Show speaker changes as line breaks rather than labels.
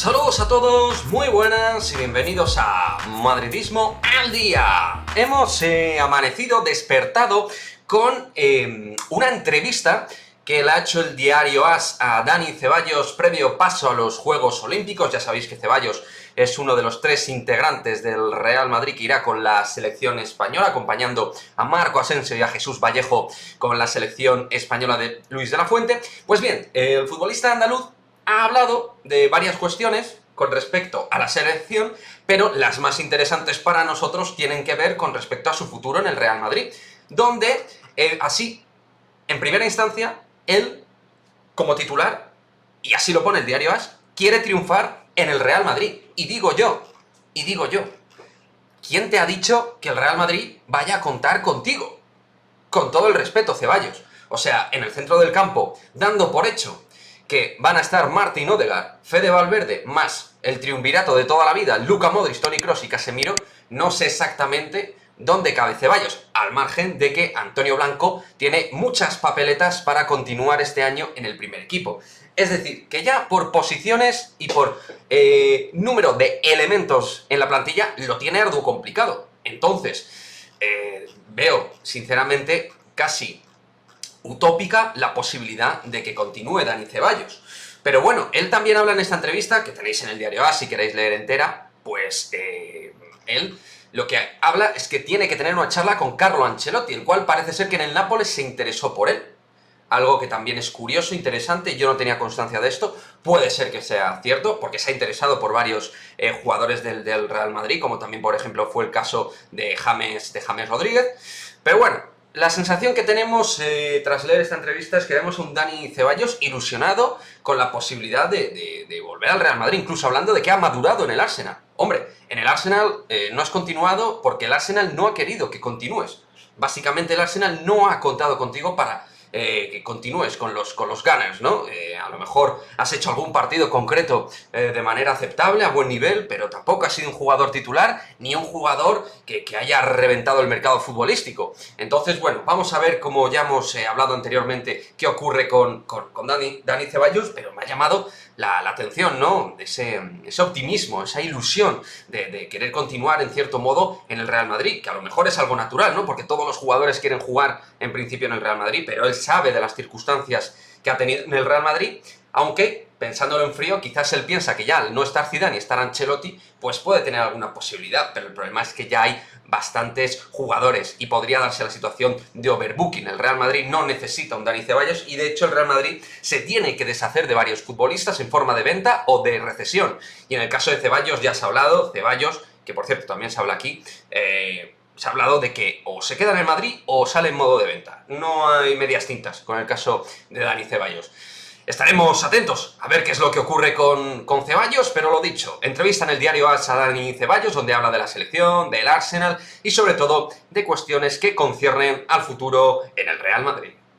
Saludos a todos, muy buenas y bienvenidos a Madridismo al Día. Hemos despertado con una entrevista que le ha hecho el diario AS a Dani Ceballos previo paso a los Juegos Olímpicos. Ya sabéis que Ceballos es uno de los 3 integrantes del Real Madrid que irá con la selección española, acompañando a Marco Asensio y a Jesús Vallejo con la selección española de Luis de la Fuente. Pues bien, el futbolista andaluz ha hablado de varias cuestiones con respecto a la selección, pero las más interesantes para nosotros tienen que ver con respecto a su futuro en el Real Madrid, donde, así, en primera instancia, él, como titular, y así lo pone el diario AS, quiere triunfar en el Real Madrid. Y digo yo, ¿quién te ha dicho que el Real Madrid vaya a contar contigo? Con todo el respeto, Ceballos. O sea, en el centro del campo, dando por hecho que van a estar Martín Odegaard, Fede Valverde, más el triunvirato de toda la vida, Luka Modric, Toni Kroos y Casemiro, no sé exactamente dónde cabe Ceballos, al margen de que Antonio Blanco tiene muchas papeletas para continuar este año en el primer equipo. Es decir, que ya por posiciones y por número de elementos en la plantilla lo tiene arduo complicado. Entonces, veo, sinceramente, casi utópica la posibilidad de que continúe Dani Ceballos. Pero bueno, él también habla en esta entrevista, que tenéis en el diario AS si queréis leer entera, pues él lo que habla es que tiene que tener una charla con Carlo Ancelotti, el cual parece ser que en el Nápoles se interesó por él. Algo que también es curioso, interesante, yo no tenía constancia de esto, puede ser que sea cierto, porque se ha interesado por varios jugadores del Real Madrid, como también, por ejemplo, fue el caso de James Rodríguez. Pero bueno, la sensación que tenemos tras leer esta entrevista es que vemos a un Dani Ceballos ilusionado con la posibilidad de volver al Real Madrid, incluso hablando de que ha madurado en el Arsenal. Hombre, en el Arsenal no has continuado porque el Arsenal no ha querido que continúes. Básicamente el Arsenal no ha contado contigo para que continúes con los Gunners, ¿no? A lo mejor has hecho algún partido concreto de manera aceptable, a buen nivel, pero tampoco has sido un jugador titular, ni un jugador que haya reventado el mercado futbolístico. Entonces, bueno, vamos a ver, como ya hemos hablado anteriormente, qué ocurre con Dani Ceballos, pero me ha llamado la atención, ¿no? Ese optimismo, esa ilusión de querer continuar, en cierto modo, en el Real Madrid, que a lo mejor es algo natural, ¿no? Porque todos los jugadores quieren jugar, en principio, en el Real Madrid, pero él sabe de las circunstancias que ha tenido en el Real Madrid, aunque, pensándolo en frío, quizás él piensa que ya al no estar Zidane y estar Ancelotti, pues puede tener alguna posibilidad, pero el problema es que ya hay bastantes jugadores y podría darse la situación de overbooking. El Real Madrid no necesita un Dani Ceballos y de hecho el Real Madrid se tiene que deshacer de varios futbolistas en forma de venta o de recesión. Y en el caso de Ceballos ya se ha hablado, Ceballos, que por cierto también se habla aquí, se ha hablado de que o se queda en el Madrid o sale en modo de venta. No hay medias tintas con el caso de Dani Ceballos. Estaremos atentos a ver qué es lo que ocurre con Ceballos, pero lo dicho, entrevista en el diario AS a Dani Ceballos, donde habla de la selección, del Arsenal y sobre todo de cuestiones que conciernen al futuro en el Real Madrid.